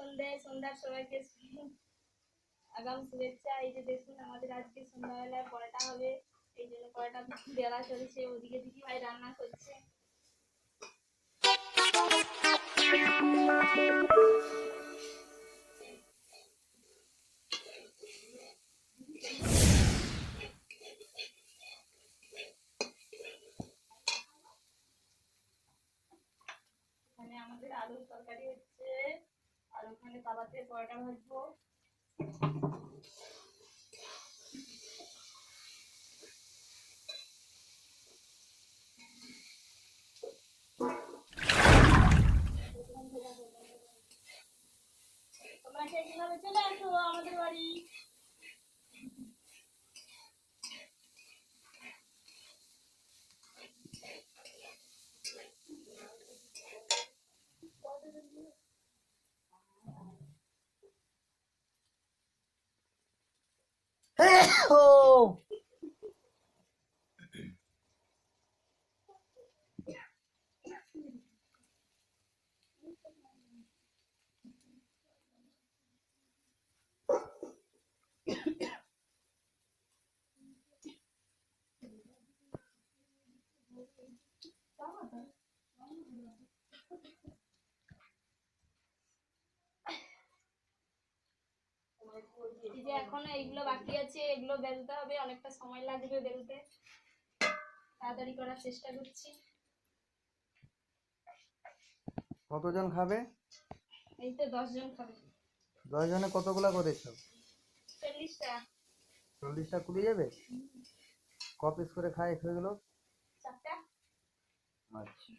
সন্ধ্যার সবাইকে আগাম শুভেচ্ছা। এই যে দেখুন আমাদের আজকে সন্ধ্যাবেলায় পরোটা হবে, এই জন্য পরোটা বেলা চলছে, ওদিকে দিদি ভাই রান্না করছে। এখানে আমাদের আলুর তরকারি হচ্ছে, আর ওখানে তাওয়াতে পরোটা ভাজবো। তোমরা সেই কিভাবে চলে আসো আমাদের বাড়ি। ও এই যে এখনো এইগুলো বাকি আছে, এগুলো বেলতে হবে, অনেকটা সময় লাগবে বেলতে, তাড়াতাড়ি করার চেষ্টা করছি। কতজন খাবে? এই তো 10 জন খাবে। 10 জনে কতগুলা করেছো? 40টা। 40টা কুড়িয়ে যাবে? ক পিস করে খায় সেগুলো? 4টা। আচ্ছা।